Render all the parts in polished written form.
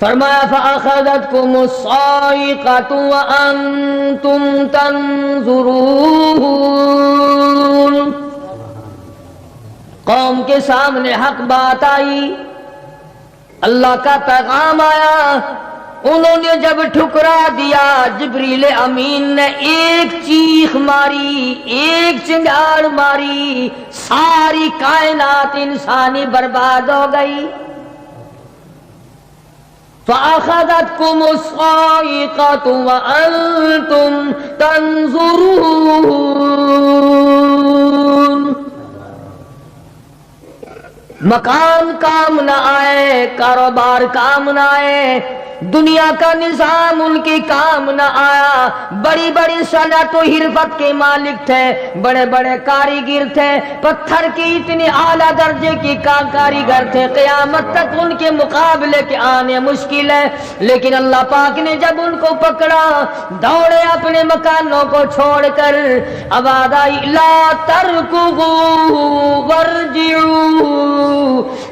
فرمایا فَأَخَذَتْكُمُ الصَّاعِقَةُ وَأَنْتُمْ تَنْظُرُونَ، قوم کے سامنے حق بات آئی، اللہ کا پیغام آیا، انہوں نے جب ٹھکرا دیا، جبریل امین نے ایک چیخ ماری، ایک چنگاڑ ماری، ساری کائنات انسانی برباد ہو گئی۔ فَأَخَذَتْكُمُ الصَّاعِقَةُ وَأَنْتُمْ تَنْظُرُونَ۔ مکان کام نہ آئے، کاروبار کام نہ آئے، دنیا کا نظام ان کے کام نہ آیا، بڑی بڑی صنعت و حرفت کے مالک تھے، بڑے بڑے کاریگر تھے، پتھر کی اتنی اعلیٰ درجے کی کاریگر تھے، قیامت تک ان کے مقابلے کے آنے مشکل ہے، لیکن اللہ پاک نے جب ان کو پکڑا، دوڑے اپنے مکانوں کو چھوڑ کر، آواز آئی لا ترکضوا وارجعوا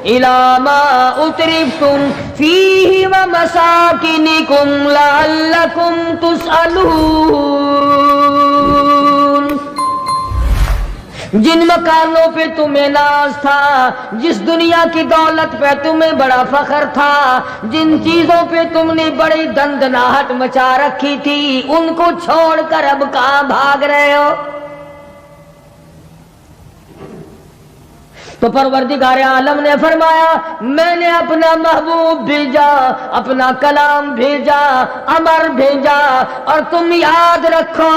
الی ما اترفتم فیہ ومساکنکم لعلکم تسألون۔ جن مکانوں پہ تمہیں ناز تھا، جس دنیا کی دولت پہ تمہیں بڑا فخر تھا، جن چیزوں پہ تم نے بڑی دندناہٹ مچا رکھی تھی، ان کو چھوڑ کر اب کہاں بھاگ رہے ہو؟ تو پروردگار عالم نے فرمایا میں نے اپنا محبوب بھیجا، اپنا کلام بھیجا، امر بھیجا، اور تم یاد رکھو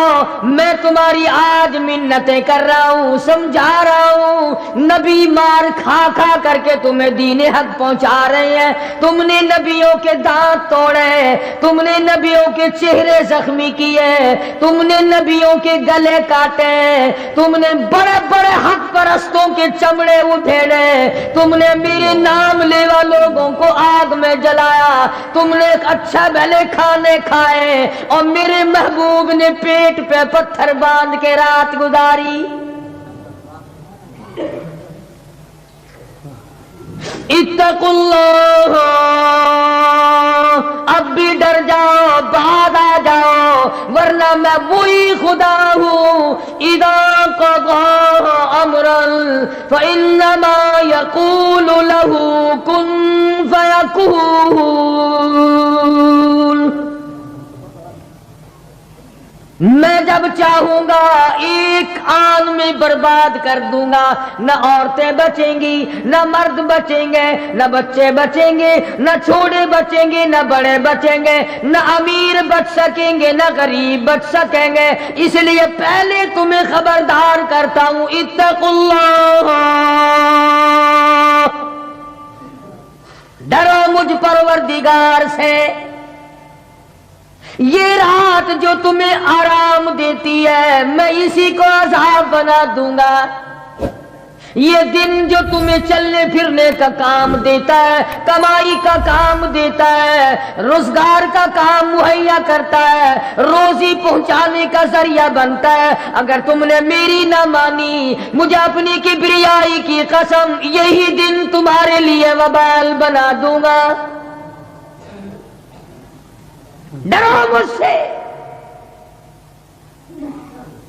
میں تمہاری آج منتیں کر رہا ہوں، سمجھا رہا ہوں، نبی مار کھا کھا کر کے تمہیں دین حق پہنچا رہے ہیں، تم نے نبیوں کے دانت توڑے، تم نے نبیوں کے چہرے زخمی کیے، تم نے نبیوں کے گلے کاٹے، تم نے بڑے بڑے حق پرستوں کے چمڑے اٹھیڑے، تم نے میرے نام لیوا لوگوں کو آگ میں جلایا، تم نے اچھا بھلے کھانے کھائے، اور میرے محبوب نے پیٹ پہ پتھر باندھ کے رات گزاری۔ اتقوا اللہ، اب بھی ڈر جاؤ، بعد آ جاؤ، ورنہ میں وہی خدا ہوں اذا قضى امرا فانما يقول له كن فيكون۔ میں جب چاہوں گا ایک آن میں برباد کر دوں گا، نہ عورتیں بچیں گی، نہ مرد بچیں گے، نہ بچے بچیں گے، نہ چھوٹے بچیں گے، نہ بڑے بچیں گے، نہ امیر بچ سکیں گے، نہ غریب بچ سکیں گے، اس لیے پہلے تمہیں خبردار کرتا ہوں اتقوا اللہ، ڈرو مجھ پروردگار سے۔ یہ رات جو تمہیں آرام دیتی ہے میں اسی کو عذاب بنا دوں گا، یہ دن جو تمہیں چلنے پھرنے کا کام دیتا ہے، کمائی کا کام دیتا ہے، روزگار کا کام مہیا کرتا ہے، روزی پہنچانے کا ذریعہ بنتا ہے، اگر تم نے میری نہ مانی، مجھے اپنی کبریائی کی قسم یہی دن تمہارے لیے وبال بنا دوں گا۔ ڈرو مجھ سے،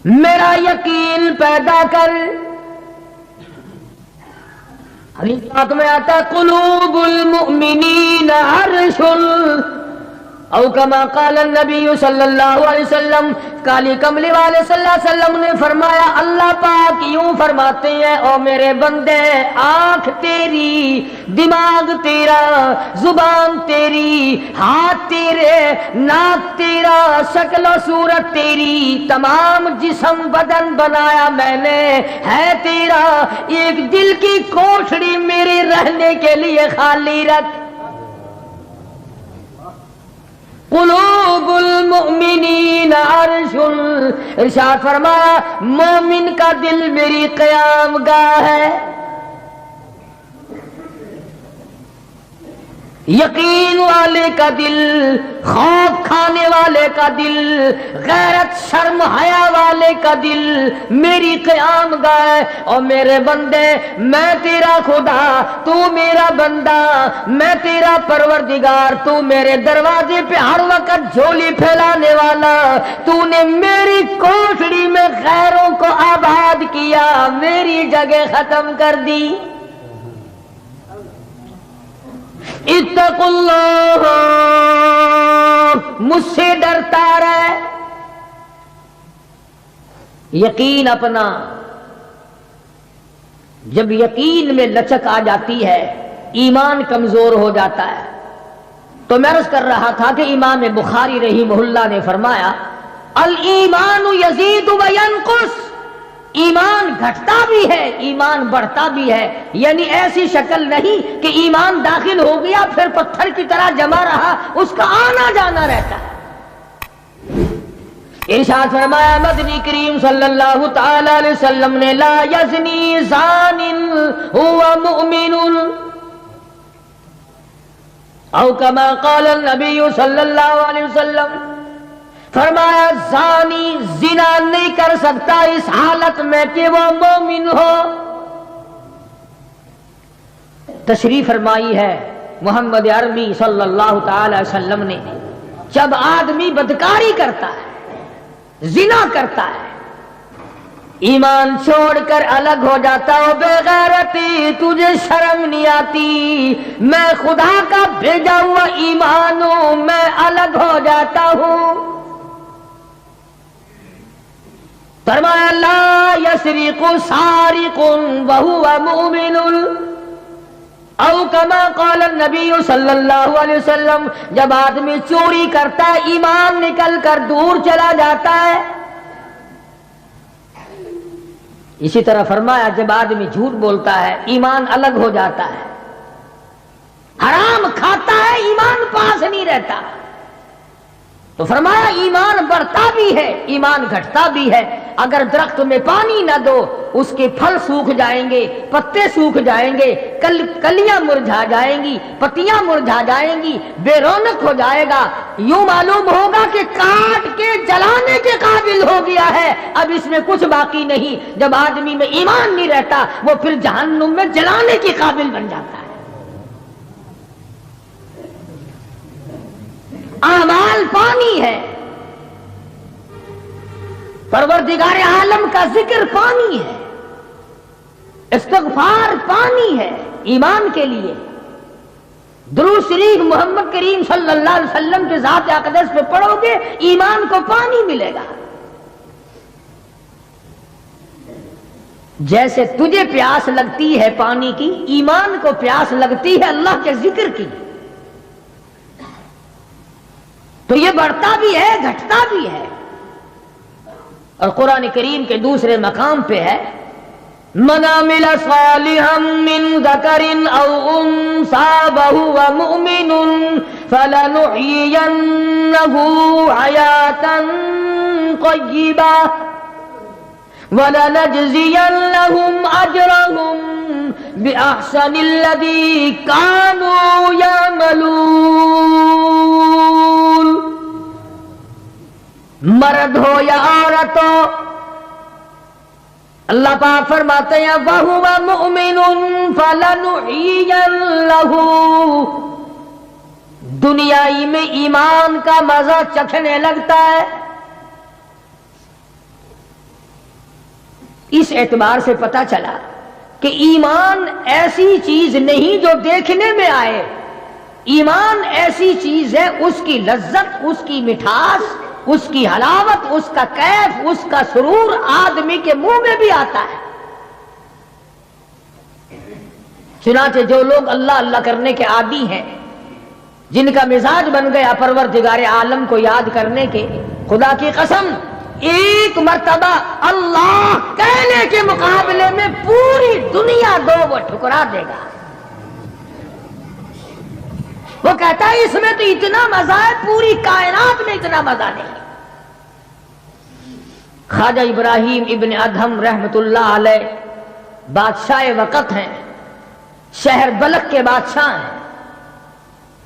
میرا یقین پیدا کر۔ حدیث پاک میں آتا ہے قلوب المؤمنین عرش، او کما قال النبی صلی اللہ علیہ وسلم، کالی کملی والے صلی اللہ علیہ وسلم نے فرمایا اللہ پاک یوں فرماتے ہیں او میرے بندے، آنکھ تیری، دماغ تیرا، زبان تیری، ہاتھ تیرے، ناک تیرا، شکل و صورت تیری، تمام جسم بدن بنایا میں نے ہے تیرا، ایک دل کی کوٹھڑی میرے رہنے کے لیے خالی رکھ۔ قلوب المؤمنین عرش، ارشاد فرمایا مومن کا دل میری قیام گاہ ہے۔ یقین والے کا دل، خوف کھانے والے کا دل، غیرت شرم حیا والے کا دل میری قیام گاہ۔ اور میرے بندے، میں تیرا خدا، تو میرا بندہ، میں تیرا پروردگار، تو میرے دروازے پہ ہر وقت جھولی پھیلانے والا، تو نے میری کوٹڑی میں غیروں کو آباد کیا، میری جگہ ختم کر دی۔ اتقوا اللہ، مجھ سے ڈرتا رہے۔ یقین اپنا، جب یقین میں لچک آ جاتی ہے، ایمان کمزور ہو جاتا ہے۔ تو میں عرض کر رہا تھا کہ امام بخاری رحمہ اللہ نے فرمایا الایمان یزید و ینقص، ایمان گھٹتا بھی ہے، ایمان بڑھتا بھی ہے، یعنی ایسی شکل نہیں کہ ایمان داخل ہو گیا پھر پتھر کی طرح جمع رہا، اس کا آنا جانا رہتا ہے۔ ارشاد فرمایا مدنی کریم صلی اللہ تعالی علیہ وسلم نے لا یزنی زان هو مؤمن او کما قال النبی صلی اللہ علیہ وسلم، فرمایا زانی زنا نہیں کر سکتا اس حالت میں کہ وہ مومن ہو۔ تشریف فرمائی ہے محمد عربی صلی اللہ تعالی وسلم نے، جب آدمی بدکاری کرتا ہے، زنا کرتا ہے، ایمان چھوڑ کر الگ ہو جاتا ہو، بے غیرتی تجھے شرم نہیں آتی، میں خدا کا بھیجا ہوا ایمان ہوں، میں الگ ہو جاتا ہوں۔ فرمایا لا یسرق سارق وهو مؤمن او کما قال النبی صلی اللہ علیہ وسلم، جب آدمی چوری کرتا ہے ایمان نکل کر دور چلا جاتا ہے۔ اسی طرح فرمایا جب آدمی جھوٹ بولتا ہے ایمان الگ ہو جاتا ہے، حرام کھاتا ہے ایمان پاس نہیں رہتا۔ تو فرمایا ایمان بڑھتا بھی ہے، ایمان گھٹتا بھی ہے۔ اگر درخت میں پانی نہ دو اس کے پھل سوکھ جائیں گے، پتے سوکھ جائیں گے، کلیاں مرجھا جائیں گی، پتیاں مرجھا جائیں گی، بے رونق ہو جائے گا، یوں معلوم ہوگا کہ کاٹ کے جلانے کے قابل ہو گیا ہے، اب اس میں کچھ باقی نہیں۔ جب آدمی میں ایمان نہیں رہتا وہ پھر جہنم میں جلانے کے قابل بن جاتا ہے۔ اعمال پانی ہے، پروردگار عالم کا ذکر پانی ہے، استغفار پانی ہے ایمان کے لیے، درود شریف محمد کریم صلی اللہ علیہ وسلم کے ذات اقدس پہ پڑھو گے ایمان کو پانی ملے گا۔ جیسے تجھے پیاس لگتی ہے پانی کی، ایمان کو پیاس لگتی ہے اللہ کے ذکر کی۔ تو یہ بڑھتا بھی ہے گھٹتا بھی ہے۔ اور قرآن کریم کے دوسرے مقام پہ ہے من عمل صالحا من ذکر او انثى وهو مؤمن فلنحيينه حياة طيبة وَلَنَجْزِيَنَّهُمْ أَجْرَهُمْ بِأَحْسَنِ الَّذِي كَانُوا يَعْمَلُونَ۔ مرد ہو یا عورت ہو، اللہ پاک فرماتے ہیں وَهُوَ مُؤْمِنٌ فَلَنُحْيِيَنَّهُ، دنیائی میں ایمان کا مزہ چکھنے لگتا ہے۔ اس اعتبار سے پتہ چلا کہ ایمان ایسی چیز نہیں جو دیکھنے میں آئے، ایمان ایسی چیز ہے اس کی لذت، اس کی مٹھاس، اس کی حلاوت، اس کا کیف، اس کا سرور آدمی کے منہ میں بھی آتا ہے۔ چنانچہ جو لوگ اللہ اللہ کرنے کے عادی ہیں، جن کا مزاج بن گیا پروردگار عالم کو یاد کرنے کے، خدا کی قسم ایک مرتبہ اللہ کہنے کے مقابلے میں پوری دنیا دو وہ ٹھکرا دے گا۔ وہ کہتا ہے اس میں تو اتنا مزہ ہے، پوری کائنات میں اتنا مزہ نہیں۔ خواجہ ابراہیم ابن ادہم رحمت اللہ علیہ بادشاہ وقت ہیں، شہر بلخ کے بادشاہ ہیں۔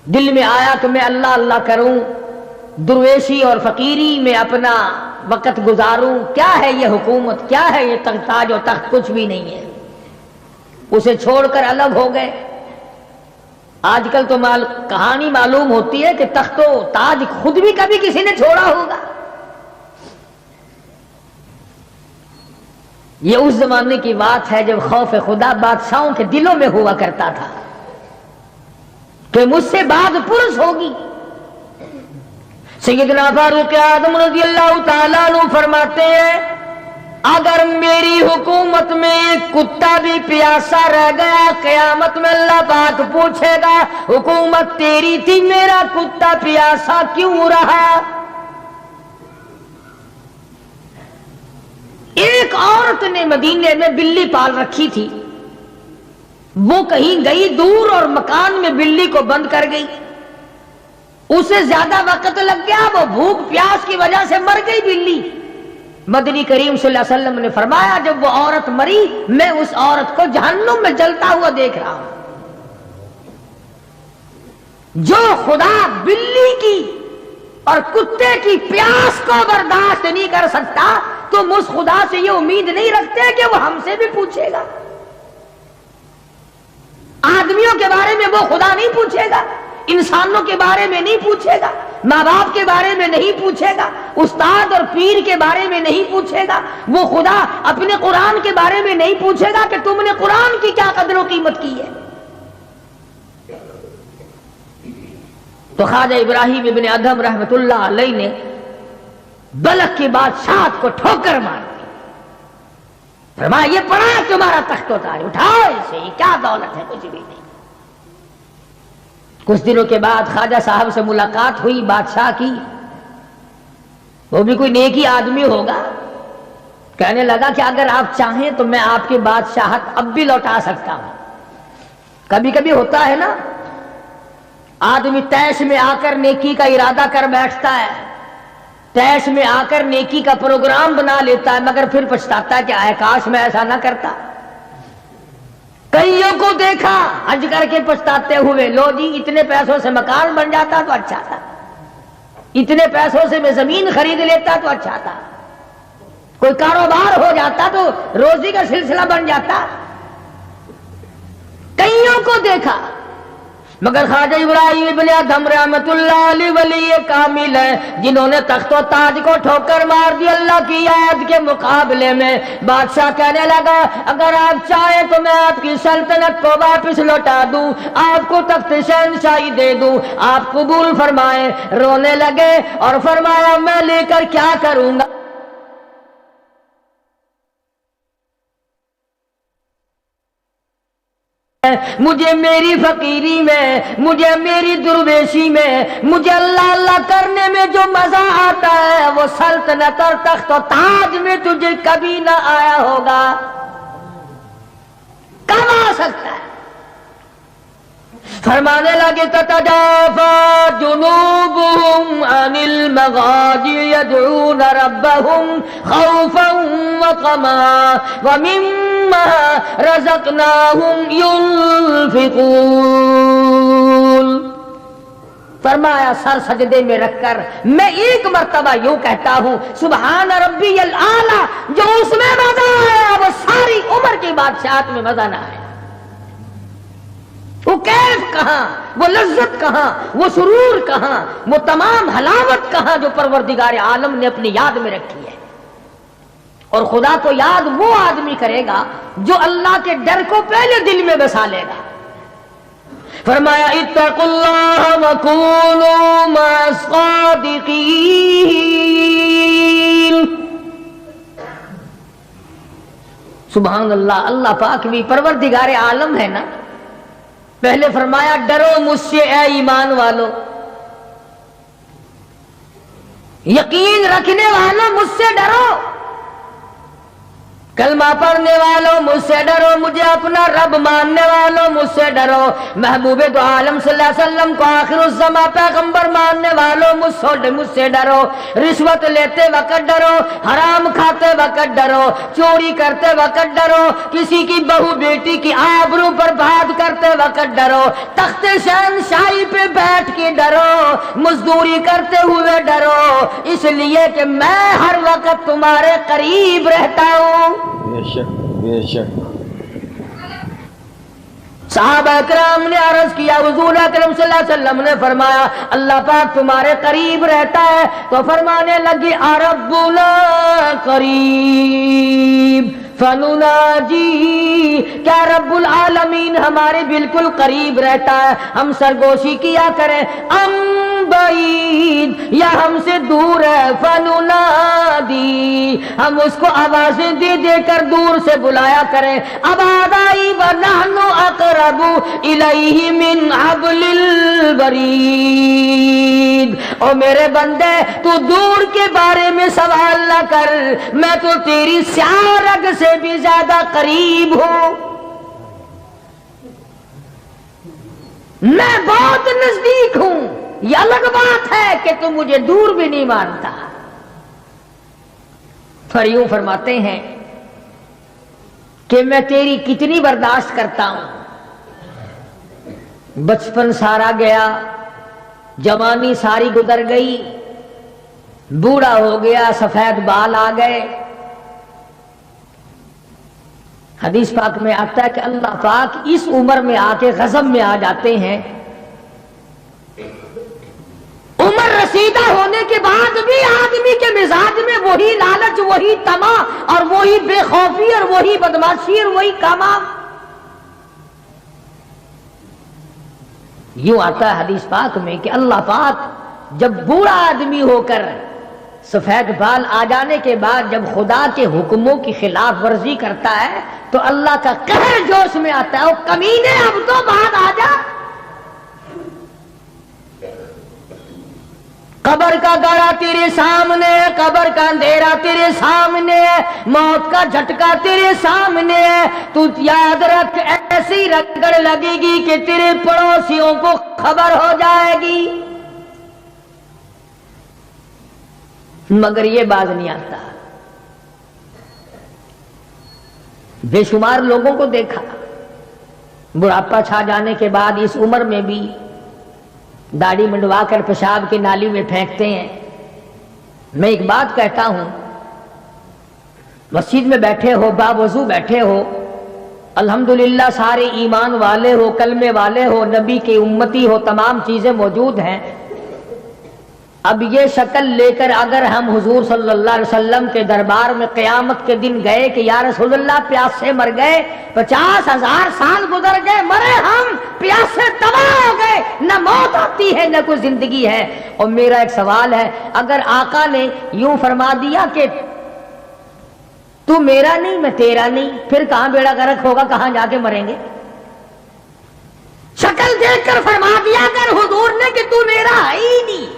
دل میں آیا کہ میں اللہ اللہ کروں، درویشی اور فقیری میں اپنا وقت گزاروں، کیا ہے یہ حکومت، کیا ہے یہ تاج و تخت، کچھ بھی نہیں ہے، اسے چھوڑ کر الگ ہو گئے۔ آج کل تو کہانی معلوم ہوتی ہے کہ تخت و تاج خود بھی کبھی کسی نے چھوڑا ہوگا۔ یہ اس زمانے کی بات ہے جب خوف خدا بادشاہوں کے دلوں میں ہوا کرتا تھا کہ مجھ سے بعد پرس ہوگی۔ سیدنا فاروق اعظم رضی اللہ تعالیٰ عنہ فرماتے ہیں اگر میری حکومت میں ایک کتا بھی پیاسا رہ گیا، قیامت میں اللہ پاک پوچھے گا حکومت تیری تھی، میرا کتا پیاسا کیوں رہا؟ ایک عورت نے مدینے میں بلی پال رکھی تھی، وہ کہیں گئی دور اور مکان میں بلی کو بند کر گئی، اسے زیادہ وقت لگ گیا، وہ بھوک پیاس کی وجہ سے مر گئی بلی۔ مدنی کریم صلی اللہ علیہ وسلم نے فرمایا جب وہ عورت مری میں اس عورت کو جہنم میں جلتا ہوا دیکھ رہا ہوں۔ جو خدا بلی کی اور کتے کی پیاس کو برداشت نہیں کر سکتا تم اس خدا سے یہ امید نہیں رکھتے کہ وہ ہم سے بھی پوچھے گا۔ آدمیوں کے بارے میں وہ خدا نہیں پوچھے گا، انسانوں کے بارے میں نہیں پوچھے گا، ماں باپ کے بارے میں نہیں پوچھے گا، استاد اور پیر کے بارے میں نہیں پوچھے گا، وہ خدا اپنے قرآن کے بارے میں نہیں پوچھے گا کہ تم نے قرآن کی کیا قدر و قیمت کی ہے۔ تو خواجہ ابراہیم ابن ادھم رحمت اللہ علیہ نے بلخ کی بادشاہت کو ٹھوکر مار دی، فرمایا یہ پڑا تمہارا تخت و تاج، اٹھاؤ اسے، یہ کیا دولت ہے، کچھ بھی نہیں۔ کچھ دنوں کے بعد خواجہ صاحب سے ملاقات ہوئی بادشاہ کی، وہ بھی کوئی نیکی آدمی ہوگا، کہنے لگا کہ اگر آپ چاہیں تو میں آپ کی بادشاہت اب بھی لوٹا سکتا ہوں۔ کبھی کبھی ہوتا ہے نا آدمی تیش میں آ کر نیکی کا ارادہ کر بیٹھتا ہے، تیش میں آ کر نیکی کا پروگرام بنا لیتا ہے، مگر پھر پچھتاتا ہے کہ آئے کاش میں ایسا نہ کرتا۔ کئیوں کو دیکھا حج کر کے پچھتاتے ہوئے، لو جی اتنے پیسوں سے مکان بن جاتا تو اچھا تھا، اتنے پیسوں سے میں زمین خرید لیتا تو اچھا تھا، کوئی کاروبار ہو جاتا تو روزی کا سلسلہ بن جاتا۔ کئیوں کو دیکھا مگر خواجہ ابراہیم ابن ادھم رحمت اللہ علیہ ولی کامل ہے جنہوں نے تخت و تاج کو ٹھوکر مار دی اللہ کی آیت کے مقابلے میں۔ بادشاہ کہنے لگا اگر آپ چاہیں تو میں آپ کی سلطنت کو واپس لوٹا دوں، آپ کو تخت شہنشاہی دے دوں، آپ قبول فرمائیں۔ رونے لگے اور فرمایا میں لے کر کیا کروں گا، مجھے میری فقیری میں، مجھے میری درویشی میں، مجھے اللہ اللہ کرنے میں جو مزہ آتا ہے وہ سلطنت اور تخت و تاج میں تجھے کبھی نہ آیا ہوگا، کب آ سکتا ہے؟ فرمانے لگے تتجافا جنوبهم عن المضاجع يدعون ربهم خوفا وطمعا ومما رزقناهم ينفقون۔ فرمایا سر سجدے میں رکھ کر میں ایک مرتبہ یوں کہتا ہوں سبحان ربی الاعلی، جو اس میں مزہ آیا وہ ساری عمر کی بادشاہت میں مزہ نہ آیا۔ وہ کیف کہاں، وہ لذت کہاں، وہ سرور کہاں، وہ تمام حلاوت کہاں جو پروردگار عالم نے اپنی یاد میں رکھی ہے۔ اور خدا کو یاد وہ آدمی کرے گا جو اللہ کے ڈر کو پہلے دل میں بسا لے گا۔ فرمایا اتقوا اللہ وکونوا مع الصادقین۔ سبحان اللہ، اللہ پاک بھی پروردگار عالم ہے نا۔ پہلے فرمایا ڈرو مجھ سے اے ایمان والو، یقین رکھنے والوں مجھ سے ڈرو۔ کلمہ پڑھنے والوں مجھ سے ڈرو، مجھے اپنا رب ماننے والوں مجھ سے ڈرو، محبوب دو عالم صلی اللہ علیہ وسلم کو آخر الزماں پیغمبر ماننے والوں مجھ سے ڈرو، رشوت لیتے وقت ڈرو، حرام کھاتے وقت ڈرو، چوری کرتے وقت ڈرو، کسی کی بہو بیٹی کی آبرو پر بات کرتے وقت ڈرو، تخت شہنشاہی پہ بیٹھ کے ڈرو، مزدوری کرتے ہوئے ڈرو، اس لیے کہ میں ہر وقت تمہارے قریب رہتا ہوں۔ بے شک بے شک۔ صحابہ کرام نے عرض کیا، حضور اکرم صلی اللہ علیہ وسلم نے فرمایا اللہ پاک تمہارے قریب رہتا ہے، تو فرمانے لگی ربنا قریب فنناجی، کیا رب العالمین ہمارے بالکل قریب رہتا ہے، ہم سرگوشی کیا کریں، ام بعید، یا ہم سے دور ہے، فننادی، ہم اس کو آوازیں دے دے کر دور سے بلایا کریں، ابادائی ونحن اقرب الیہ من حبل الورید، او میرے بندے تو دور کے بارے میں سوال نہ کر، میں تو تیری سیاہ رگ سے بھی زیادہ قریب ہوں، میں بہت نزدیک ہوں، یہ الگ بات ہے کہ تم مجھے دور بھی نہیں مانتا۔ پھر یوں فرماتے ہیں کہ میں تیری کتنی برداشت کرتا ہوں، بچپن سارا گیا، جوانی ساری گزر گئی، بوڑھا ہو گیا، سفید بال آ گئے۔ حدیث پاک میں آتا ہے کہ اللہ پاک اس عمر میں آ کے غضب میں آ جاتے ہیں، عمر رسیدہ ہونے کے بعد بھی آدمی کے مزاج میں وہی لالچ، وہی طمع اور وہی بے خوفی اور وہی بدماشی اور وہی کام۔ یوں آتا ہے حدیث پاک میں کہ اللہ پاک جب بوڑھا آدمی ہو کر سفید بال آ جانے کے بعد جب خدا کے حکموں کی خلاف ورزی کرتا ہے تو اللہ کا قہر جوش میں آتا ہے، او کمینے اب تو بعد آ جا، قبر کا گڑا تیرے سامنے ہے، قبر کا اندھیرا تیرے سامنے ہے، موت کا جھٹکا تیرے سامنے ہے، تو یاد رکھ ایسی رگڑ لگے گی کہ تیرے پڑوسیوں کو خبر ہو جائے گی، مگر یہ باز نہیں آتا۔ بے شمار لوگوں کو دیکھا بڑھاپا چھا جانے کے بعد اس عمر میں بھی داڑھی منڈوا کر پیشاب کی نالی میں پھینکتے ہیں۔ میں ایک بات کہتا ہوں، مسجد میں بیٹھے ہو، باوضو بیٹھے ہو، الحمدللہ سارے ایمان والے ہو، کلمے والے ہو، نبی کی امتی ہو، تمام چیزیں موجود ہیں، اب یہ شکل لے کر اگر ہم حضور صلی اللہ علیہ وسلم کے دربار میں قیامت کے دن گئے کہ یا رسول اللہ پیاس سے مر گئے، 50,000 سال گزر گئے، مرے ہم، پیاس سے تباہ ہو گئے، نہ موت آتی ہے نہ کوئی زندگی ہے، اور میرا ایک سوال ہے، اگر آقا نے یوں فرما دیا کہ تو میرا نہیں میں تیرا نہیں، پھر کہاں بیڑا غرق ہوگا، کہاں جا کے مریں گے؟ شکل دیکھ کر فرما دیا کر حضور نے کہ تو میرا ہے ہی نہیں،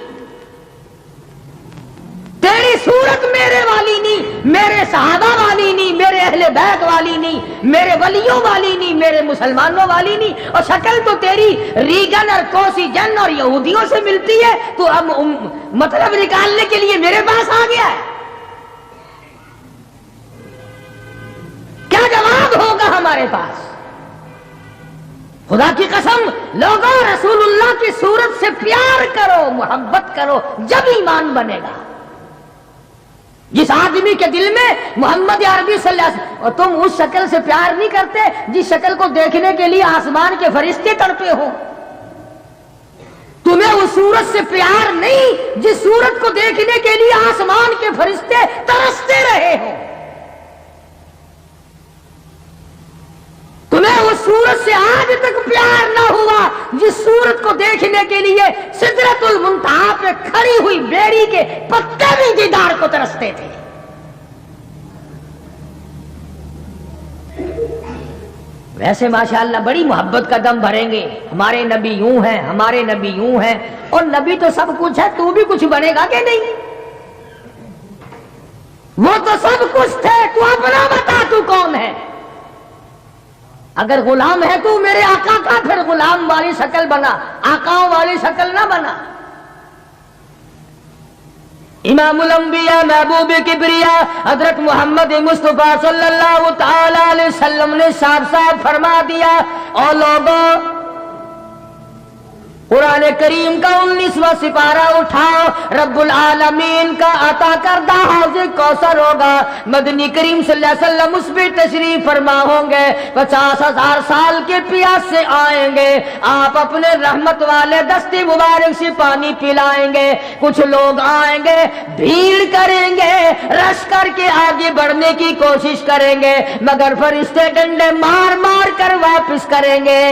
تیری صورت میرے والی نہیں، میرے صحابہ والی نہیں، میرے اہل بیت والی نہیں، میرے ولیوں والی نہیں، میرے مسلمانوں والی نہیں، اور شکل تو تیری ریگن اور کوسی جن اور یہودیوں سے ملتی ہے، تو اب مطلب نکالنے کے لیے میرے پاس آ گیا ہے، کیا جواب ہوگا ہمارے پاس؟ خدا کی قسم لوگوں، رسول اللہ کی صورت سے پیار کرو، محبت کرو، جب ایمان بنے گا۔ جس آدمی کے دل میں محمد عربی صلی اللہ علیہ وسلم، اور تم اس شکل سے پیار نہیں کرتے جس شکل کو دیکھنے کے لیے آسمان کے فرشتے تڑپے ہو، تمہیں اس صورت سے پیار نہیں جس صورت کو دیکھنے کے لیے آسمان کے فرشتے ترستے رہے ہو، تمہیں اس صورت سے آج تک پیار نہ ہوا جس صورت کو دیکھنے کے لیے سدرۃ المنتہا پہ کھڑی ہوئی بیری کے پتے بھی دیدار کو ترستے تھے۔ ویسے ماشاءاللہ بڑی محبت کا دم بھریں گے، ہمارے نبی یوں ہیں، ہمارے نبی یوں ہیں، اور نبی تو سب کچھ ہے، تو بھی کچھ بنے گا کہ نہیں؟ وہ تو سب کچھ تھے، تو اپنا بتا تو کون ہے؟ اگر غلام ہے تو میرے آقا کا پھر غلام والی شکل بنا، آقاؤں والی شکل نہ بنا۔ امام الانبیاء محبوب کبریا حضرت محمد مصطفیٰ صلی اللہ تعالی علیہ وسلم نے صاف صاف فرما دیا، اور لوگوں قرآن کریم کا 19واں سپارہ اٹھاؤ، رب العالمین کا عطا کردہ حوض کوثر ہوگا، مدنی کریم صلی اللہ علیہ وسلم اس پہ تشریف فرما ہوں گے، 50,000 سال کے پیاس سے آئیں گے، آپ اپنے رحمت والے دستے مبارک سے پانی پلائیں گے، کچھ لوگ آئیں گے، بھیڑ کریں گے، رش کر کے آگے بڑھنے کی کوشش کریں گے، مگر فرشتے ڈنڈے مار مار کر واپس کریں گے۔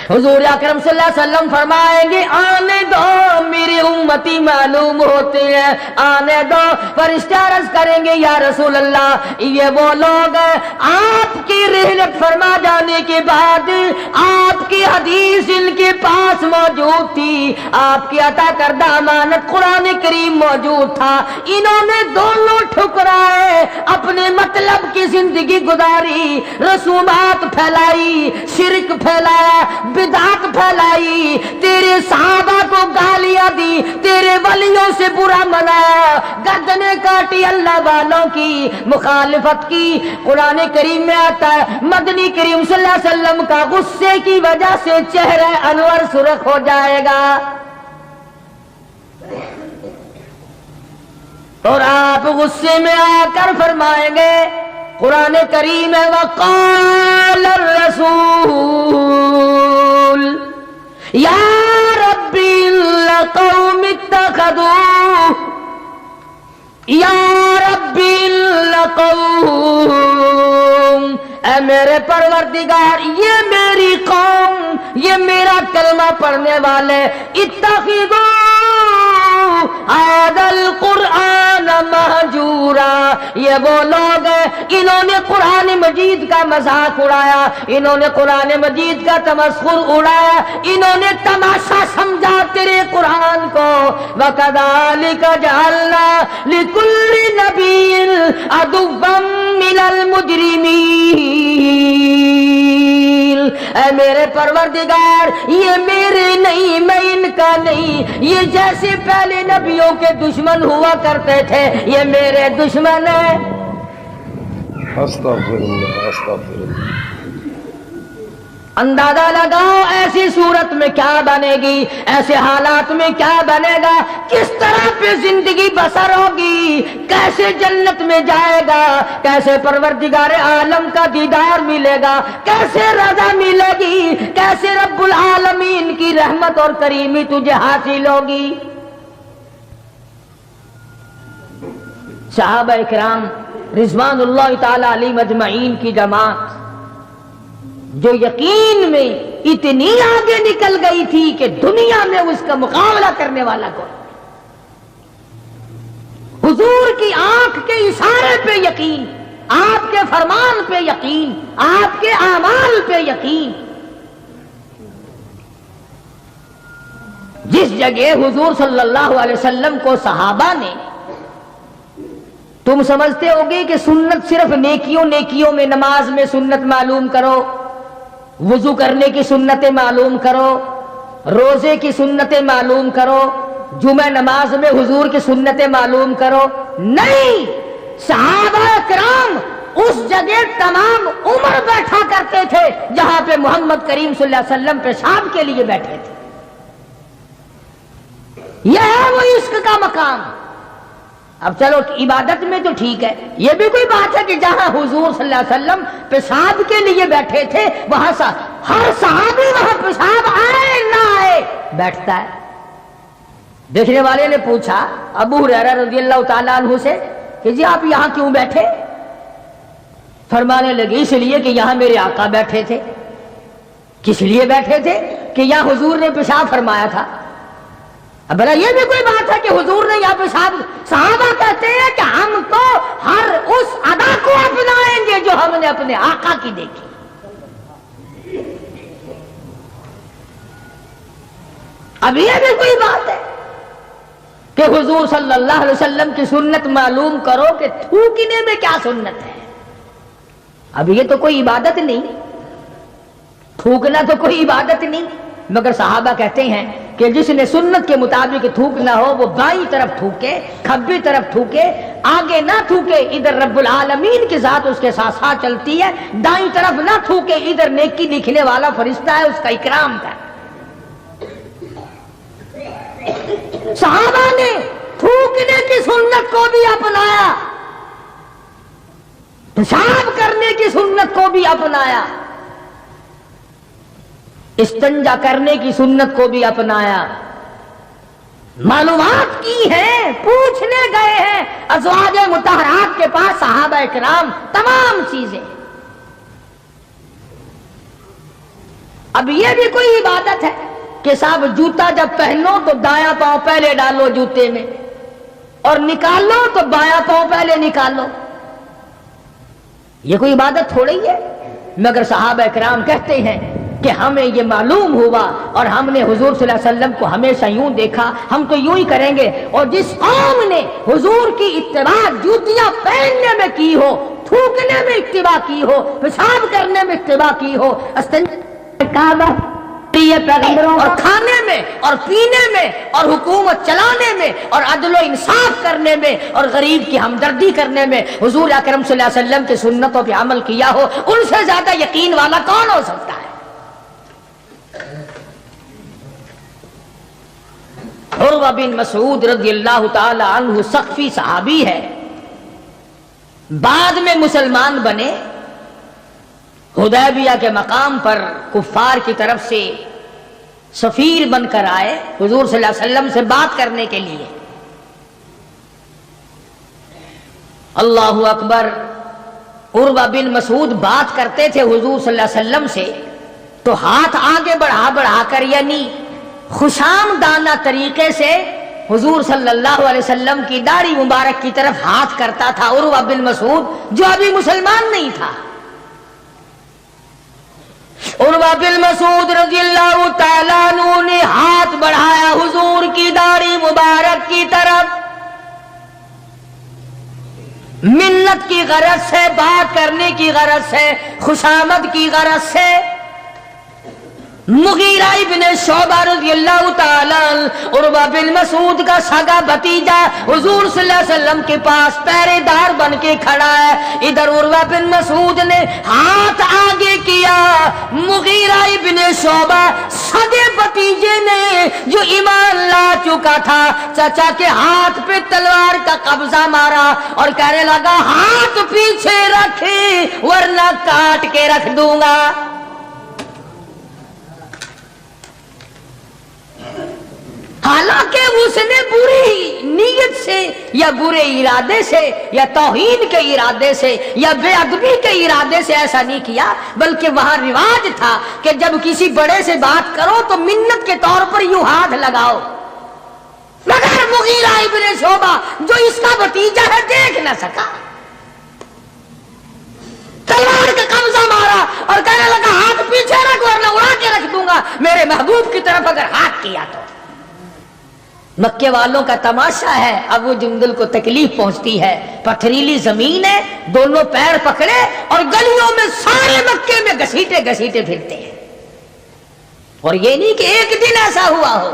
حضور اکرم صلی اللہ علیہ وسلم فرمائیں گے آنے دو میری امتی معلوم ہوتے ہیں، آنے دو۔ فرشتے عرض کریں گے یا رسول اللہ یہ وہ لوگ ہیں آپ کی رحلت فرما جانے کے بعد آپ کی حدیث ان کے پاس موجود تھی، آپ کی عطا کردہ امانت قرآن کریم موجود تھا، انہوں نے دونوں ٹھکرائے، اپنے مطلب کی زندگی گزاری، رسومات پھیلائی، شرک پھیلایا، بدعت پھیلائی، تیرے صحابہ کو گالیاں دی، تیرے ولیوں سے برا منایا، گردنیں کاٹی، اللہ والوں کی مخالفت کی۔ قرآن کریم میں آتا ہے مدنی کریم صلی اللہ علیہ وسلم کا غصے کی وجہ سے چہرہ انور سرخ ہو جائے گا، اور آپ غصے میں آ کر فرمائیں گے، قرآن کریم ہے وقال الرسول یا ربی لقوم اتخذوا یا ربی لقوم، اے میرے پروردگار یہ میری قوم، یہ میرا کلمہ پڑھنے والے، اتخذوا هذا القرآن مہجورا، یہ وہ لوگ ہیں انہوں نے قرآن مجید کا مذاق اڑایا، انہوں نے قرآن مجید کا تمسخر اڑایا، انہوں نے تماشا سمجھا تیرے قرآن کو۔ وَكَذَلِكَ جَعَلْنَا لِكُلِّ نَبِيٍّ عَدُوًّا مِّنَ الْمُجْرِمِينَ، اے میرے پروردگار یہ میرے نہیں، میں ان کا نہیں، یہ جیسے پہلے نبیوں کے دشمن ہوا کرتے تھے یہ میرے دشمن ہیں۔ استغفر اللہ استغفر اللہ۔ اندازہ لگاؤ ایسی صورت میں کیا بنے گی، ایسے حالات میں کیا بنے گا، کس طرح پہ زندگی بسر ہوگی، کیسے جنت میں جائے گا، کیسے پروردگار عالم کا دیدار ملے گا، کیسے رضا ملے گی، کیسے رب العالمین کی رحمت اور کریمی تجھے حاصل ہوگی۔ صحابہ اکرام رضوان اللہ تعالی علیہم اجمعین کی جماعت جو یقین میں اتنی آگے نکل گئی تھی کہ دنیا میں اس کا مقابلہ کرنے والا کوئی، حضور کی آنکھ کے اشارے پہ یقین، آپ کے فرمان پہ یقین، آپ کے اعمال پہ یقین۔ جس جگہ حضور صلی اللہ علیہ وسلم کو صحابہ نے، تم سمجھتے ہوگے کہ سنت صرف نیکیوں میں، نماز میں سنت معلوم کرو، وضو کرنے کی سنتیں معلوم کرو، روزے کی سنتیں معلوم کرو، جمعہ نماز میں حضور کی سنتیں معلوم کرو، نہیں، صحابہ کرام اس جگہ تمام عمر بیٹھا کرتے تھے جہاں پہ محمد کریم صلی اللہ علیہ وسلم پیشاب کے لیے بیٹھے تھے۔ یہ ہے وہ عشق کا مقام۔ اب چلو عبادت میں تو ٹھیک ہے، یہ بھی کوئی بات ہے کہ جہاں حضور صلی اللہ علیہ وسلم پیشاب کے لیے بیٹھے تھے وہاں ہر صحابی وہاں پیشاب آئے نہ آئے بیٹھتا ہے۔ دیکھنے والے نے پوچھا ابو ہریرہ رضی اللہ تعالیٰ عنہ سے کہ جی آپ یہاں کیوں بیٹھے؟ فرمانے لگے اس لیے کہ یہاں میرے آقا بیٹھے تھے۔ کس لیے بیٹھے تھے؟ کہ یہاں حضور نے پیشاب فرمایا تھا۔ اب بھلا یہ بھی کوئی بات ہے کہ حضور نے یہاں پیشاب، صحابہ کہتے ہیں کہ ہم تو ہر اس ادا کو اپنائیں گے جو ہم نے اپنے آقا کی دیکھی۔ اب یہ بھی کوئی بات ہے؟ کہ حضور صلی اللہ علیہ وسلم کی سنت معلوم کرو کہ تھوکنے میں کیا سنت ہے۔ اب یہ تو کوئی عبادت نہیں، تھوکنا تو کوئی عبادت نہیں، مگر صحابہ کہتے ہیں کہ جس نے سنت کے مطابق تھوکنا ہو وہ بائیں طرف تھوکے، کھبی طرف تھوکے، آگے نہ تھوکے، ادھر رب العالمین کی ذات اس کے ساتھ ساتھ چلتی ہے، دائیں طرف نہ تھوکے، ادھر نیکی لکھنے والا فرشتہ ہے اس کا اکرام کر۔ صحابہ نے تھوکنے کی سنت کو بھی اپنایا، پیشاب کرنے کی سنت کو بھی اپنایا، استنجا کرنے کی سنت کو بھی اپنایا، معلومات کی ہیں، پوچھنے گئے ہیں ازواج مطہرات کے پاس صحابہ کرام تمام چیزیں۔ اب یہ بھی کوئی عبادت ہے کہ صاحب جوتا جب پہنو تو دایاں پاؤں پہلے ڈالو جوتے میں اور نکالو تو بایاں پاؤں پہلے نکالو؟ یہ کوئی عبادت تھوڑی ہے، مگر صحابہ کرام کہتے ہیں کہ ہمیں یہ معلوم ہوا اور ہم نے حضور صلی اللہ علیہ وسلم کو ہمیشہ یوں دیکھا، ہم تو یوں ہی کریں گے۔ اور جس قوم نے حضور کی اتباع جوتیاں پہننے میں کی ہو، تھوکنے میں اتباع کی ہو، پیشاب کرنے میں اتباع کی ہو، اور کھانے میں اور پینے میں اور حکومت چلانے میں اور عدل و انصاف کرنے میں اور غریب کی ہمدردی کرنے میں حضور اکرم صلی اللہ علیہ وسلم کی سنتوں پہ عمل کیا ہو، ان سے زیادہ یقین والا کون ہو سکتا ہے؟ عروہ بن مسعود رضی اللہ تعالی عنہ ثقفی صحابی ہے، بعد میں مسلمان بنے، حدیبیہ کے مقام پر کفار کی طرف سے سفیر بن کر آئے حضور صلی اللہ علیہ وسلم سے بات کرنے کے لیے۔ اللہ اکبر، عروہ بن مسعود بات کرتے تھے حضور صلی اللہ علیہ وسلم سے تو ہاتھ آگے بڑھا بڑھا کر، یعنی خوشامدانہ طریقے سے حضور صلی اللہ علیہ وسلم کی داڑھی مبارک کی طرف ہاتھ کرتا تھا عروہ بن مسعود، جو ابھی مسلمان نہیں تھا۔ عروہ بن مسعود رضی اللہ تعالیٰ عنہ نے ہاتھ بڑھایا حضور کی داڑھی مبارک کی طرف، منت کی غرض سے، بات کرنے کی غرض سے، خوشامد کی غرض سے۔ مغیرہ ابن شعبہ رضی اللہ تعالیٰ عروہ بن مسعود کا سگا بھتیجا حضور صلی اللہ علیہ وسلم کے پاس پہرے دار بن کے کھڑا ہے، ادھر عروہ بن مسعود نے ہاتھ آگے کیا، مغیرہ ابن شعبہ سگے بھتیجے نے جو ایمان لا چکا تھا چچا کے ہاتھ پہ تلوار کا قبضہ مارا اور کہنے لگا ہاتھ پیچھے رکھ ورنہ کاٹ کے رکھ دوں گا۔ حالانکہ اس نے بری نیت سے یا برے ارادے سے یا توہین کے ارادے سے یا بے ادبی کے ارادے سے ایسا نہیں کیا، بلکہ وہاں رواج تھا کہ جب کسی بڑے سے بات کرو تو منت کے طور پر یوں ہاتھ لگاؤ، مگر مغیرہ ابن شعبہ جو اس کا بھتیجا ہے دیکھ نہ سکا، تلوار کا قبضہ مارا اور کہنے لگا ہاتھ پیچھے رکھ ورنہ اڑا کے رکھ دوں گا میرے محبوب کی طرف اگر ہاتھ کیا تو۔ مکے والوں کا تماشا ہے، ابو جندل کو تکلیف پہنچتی ہے، پتھریلی زمین ہے، دونوں پیر پکڑے اور گلیوں میں سارے مکے میں گھسیٹے گھسیٹے پھرتے ہیں، اور یہ نہیں کہ ایک دن ایسا ہوا ہو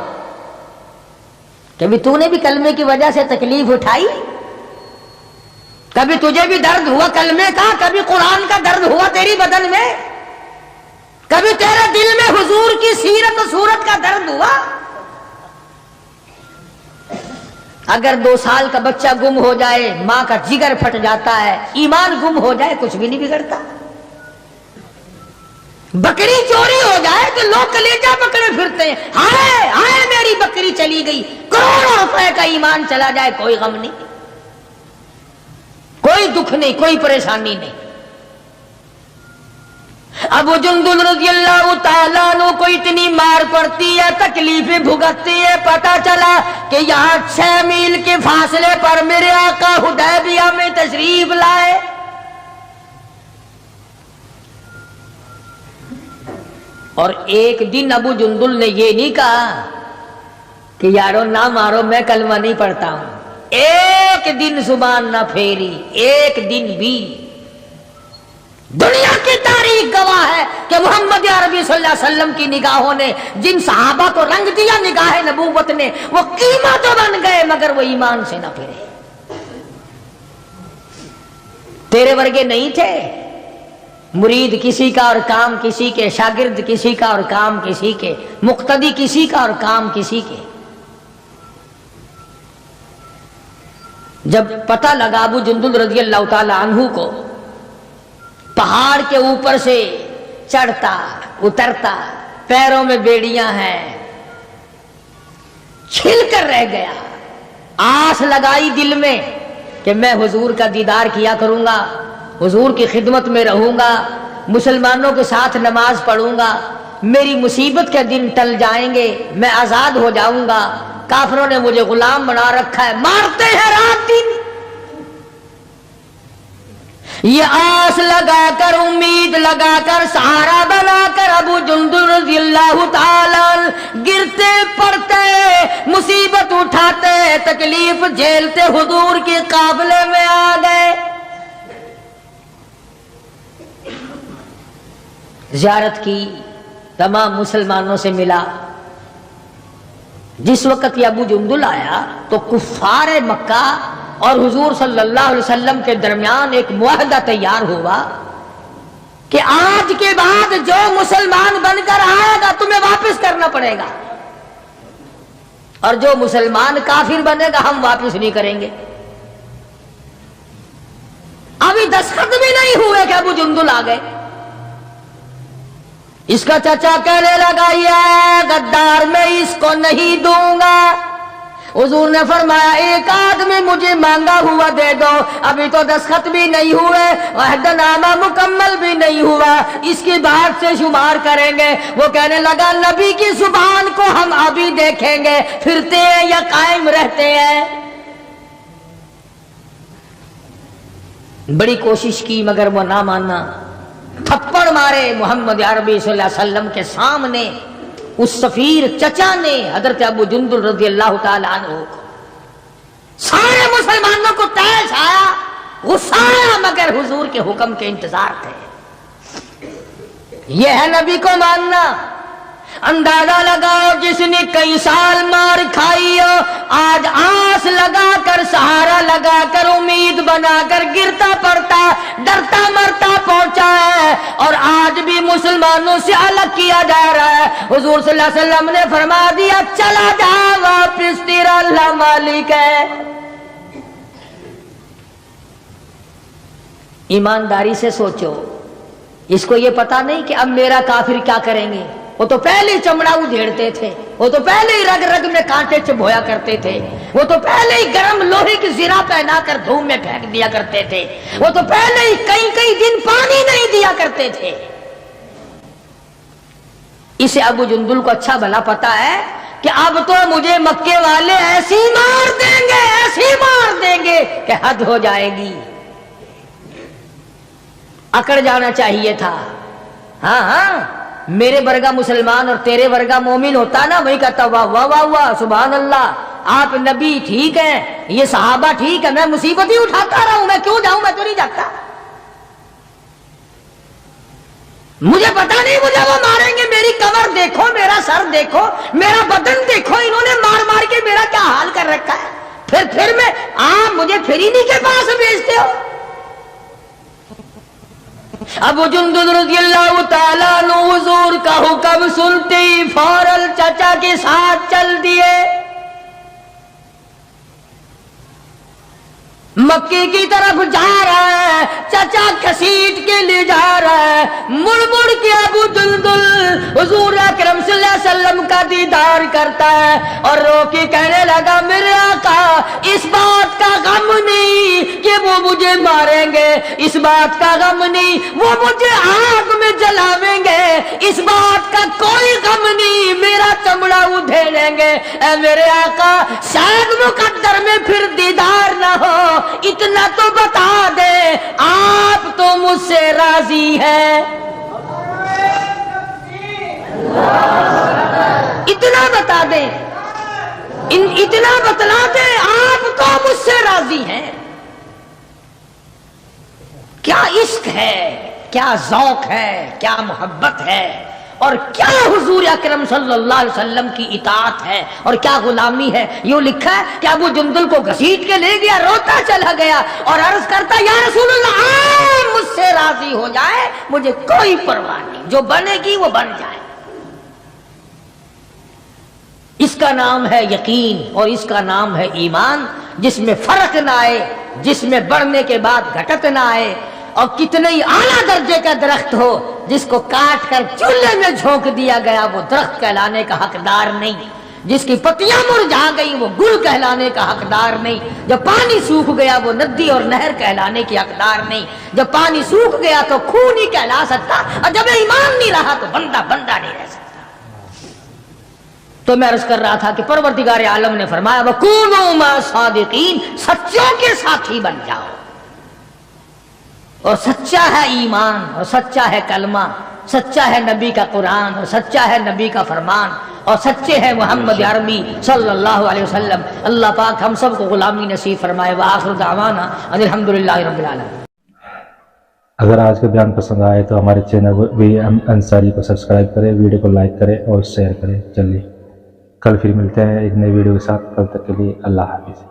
کبھی تو نے بھی کلمے کی وجہ سے تکلیف اٹھائی، کبھی تجھے بھی درد ہوا کلمے کا، کبھی قرآن کا درد ہوا تیری بدن میں، کبھی تیرے دل میں حضور کی سیرت و صورت کا درد ہوا۔ اگر 2 سال کا بچہ گم ہو جائے ماں کا جگر پھٹ جاتا ہے، ایمان گم ہو جائے کچھ بھی نہیں بگڑتا، بکری چوری ہو جائے تو لوگ کلیجہ پکڑے پھرتے ہیں، ہائے ہائے میری بکری چلی گئی، کروڑوں روپے کا ایمان چلا جائے کوئی غم نہیں، کوئی دکھ نہیں، کوئی پریشانی نہیں۔ ابو جندل رضی اللہ تعالیٰ عنہ کو اتنی مار پڑتی ہے، تکلیفیں بھگتتی ہے، پتا چلا کہ یہاں 6 میل کے فاصلے پر میرے آقا حدیبیہ میں تشریف لائے، اور ایک دن ابو جندل نے یہ نہیں کہا کہ یارو نہ مارو میں کلمہ نہیں پڑھتا ہوں. ایک دن زبان نہ پھیری، ایک دن بھی. دنیا کی تاریخ گواہ ہے کہ محمد عربی صلی اللہ علیہ وسلم کی نگاہوں نے جن صحابہ کو رنگ دیا نگاہ نبوت نے، وہ قیمہ تو بن گئے مگر وہ ایمان سے نہ پھرے. تیرے ورگے نہیں تھے، مرید کسی کا اور کام کسی کے، شاگرد کسی کا اور کام کسی کے، مقتدی کسی کا اور کام کسی کے. جب پتہ لگا ابو جندل رضی اللہ تعالی عنہ کو پہاڑ کے اوپر سے چڑھتا اترتا، پیروں میں بیڑیاں ہیں، چھل کر رہ گیا. آس لگائی دل میں کہ میں حضور کا دیدار کیا کروں گا، حضور کی خدمت میں رہوں گا، مسلمانوں کے ساتھ نماز پڑھوں گا، میری مصیبت کے دن ٹل جائیں گے، میں آزاد ہو جاؤں گا. کافروں نے مجھے غلام بنا رکھا ہے، مارتے ہیں رات دن. یہ آس لگا کر، امید لگا کر، سہارا بنا کر ابو جندل رضی اللہ تعالی گرتے پڑتے، مصیبت اٹھاتے، تکلیف جھیلتے حضور کے قابلے میں آ گئے. زیارت کی، تمام مسلمانوں سے ملا. جس وقت یہ ابو جندل آیا تو کفار مکہ اور حضور صلی اللہ علیہ وسلم کے درمیان ایک معاہدہ تیار ہوا کہ آج کے بعد جو مسلمان بن کر آئے گا تمہیں واپس کرنا پڑے گا، اور جو مسلمان کافر بنے گا ہم واپس نہیں کریں گے. ابھی دستخط بھی نہیں ہوئے کہ ابو جندل آ گئے. اس کا چچا کہنے لگا یہ غدار میں اس کو نہیں دوں گا. حضور نے فرمایا ایک آدمی مجھے مانگا ہوا دے دو، ابھی تو دستخط بھی نہیں ہوئے، عہد نامہ مکمل بھی نہیں ہوا، اس کی بات سے شمار کریں گے. وہ کہنے لگا نبی کی زبان کو ہم ابھی دیکھیں گے پھرتے ہیں یا قائم رہتے ہیں. بڑی کوشش کی مگر وہ نہ مانا. تھپڑ مارے محمد عربی صلی اللہ علیہ وسلم کے سامنے. اس سفیر چچا نے حضرت ابو جندل رضی اللہ تعالی عنہ کو، سارے مسلمانوں کو تیش آیا، غصہ آیا، مگر حضور کے حکم کے انتظار تھے. یہ ہے نبی کو ماننا. اندازہ لگاؤ جس نے کئی سال مار کھائی ہو، آج آس لگا کر، سہارا لگا کر، امید بنا کر گرتا پڑتا ڈرتا مرتا پہنچا ہے، اور آج بھی مسلمانوں سے الگ کیا جا رہا ہے. حضور صلی اللہ علیہ وسلم نے فرما دیا چلا جا واپس، تیرا اللہ مالک ہے. ایمانداری سے سوچو. اس کو یہ پتا نہیں کہ اب میرا کافر کیا کریں گے. وہ تو پہلے ہی چمڑا ادھیڑتے تھے، وہ تو پہلے ہی رگ رگ میں کانٹے چبھویا کرتے تھے، وہ تو پہلے ہی گرم لوہے کی زرہ پہنا کر دھوم میں پھینک دیا کرتے تھے، وہ تو پہلے ہی کئی دن پانی نہیں دیا کرتے تھے. اسے ابو جندل کو اچھا بھلا پتا ہے کہ اب تو مجھے مکے والے ایسی مار دیں گے کہ حد ہو جائے گی. اکڑ جانا چاہیے تھا. ہاں میرے ورگا مسلمان اور تیرے ورگا مومن ہوتا نا، وہی کہتا واہ واہ واہ واہ سبحان اللہ، آپ نبی ٹھیک ہیں، یہ صحابہ ٹھیک ہے، میں مصیبت ہی اٹھاتا رہا ہوں، میں کیوں جاؤں، میں تو نہیں جاتا. مجھے پتا نہیں مجھے وہ ماریں گے. میری کمر دیکھو، میرا سر دیکھو، میرا بدن دیکھو، انہوں نے مار کے میرا کیا حال کر رکھا ہے. پھر میں مجھے پھر ہی نہیں کے پاس بھیجتے ہو. ابو جندل رضی اللہ تعالیٰ عنہ حضور کا حکم سنتے ہی فوراً چچا کے ساتھ چل دیے. مکے کی طرف جا رہا ہے، چچا کسیٹ کے لے جا رہا ہے. مڑ کے ابو جندل حضور اکرم صلی اللہ علیہ وسلم کا دیدار کرتا ہے اور رو کے کہنے لگا میرے آقا اس بات کا غم نہیں کہ وہ مجھے ماریں گے، اس بات کا غم نہیں وہ مجھے آگ میں جلاویں گے، اس بات کا کوئی غم نہیں میرا چمڑا ادھیڑیں گے. اے میرے آقا شاید مقدر میں پھر دیدار نہ ہو، اتنا تو بتا دے آپ تو مجھ سے راضی ہے. اتنا بتا دیں. اتنا بتلا دیں آپ تو مجھ سے راضی ہیں. کیا عشق ہے، کیا ذوق ہے، کیا محبت ہے، اور کیا حضور اکرم صلی اللہ علیہ وسلم کی اطاعت ہے اور کیا غلامی ہے. یوں لکھا ہے کہ ابو جندل کو گھسیٹ کے لے گیا، روتا چلا گیا اور عرض کرتا یا رسول اللہ آپ مجھ سے راضی ہو جائے، مجھے کوئی پرواہ نہیں، جو بنے گی وہ بن جائے. اس کا نام ہے یقین اور اس کا نام ہے ایمان، جس میں فرق نہ آئے، جس میں بڑھنے کے بعد گھٹت نہ آئے. اور کتنے ہی اعلیٰ درجے کا درخت ہو، جس کو کاٹ کر چولہے میں جھونک دیا گیا وہ درخت کہلانے کا حقدار نہیں. جس کی پتیاں مرجھا گئی وہ گل کہلانے کا حقدار نہیں. جب پانی سوکھ گیا وہ ندی اور نہر کہلانے کی حقدار نہیں. جب پانی سوکھ گیا تو خون ہی کہلا سکتا، اور جب ایمان نہیں رہا تو بندہ نہیں رہ سکتا. تو میں عرض کر رہا تھا کہ پروردگار عالم نے فرمایا وَكُونُوا مَعَ الصَّادِقِينَ، سچوں کے ساتھی بن جاؤ. اور سچا ہے ایمان، اور سچا ہے کلمہ، سچا ہے نبی کا قرآن، اور سچا ہے نبی کا فرمان، اور سچے ہیں محمد عربی صلی اللہ علیہ وسلم. اللہ پاک ہم سب کو غلامی نصیب فرمائے. وآخر دعوانا ان الحمدللہ رب العالمین. اگر آج کا بیان پسند آئے تو ہمارے چینل وی ایم انصاری کو سبسکرائب کریں، ویڈیو کو لائک کریں اور شیئر کریں. چلیے کل پھر ملتے ہیں ایک نئی ویڈیو کے ساتھ. کل تک کے لیے اللہ حافظ.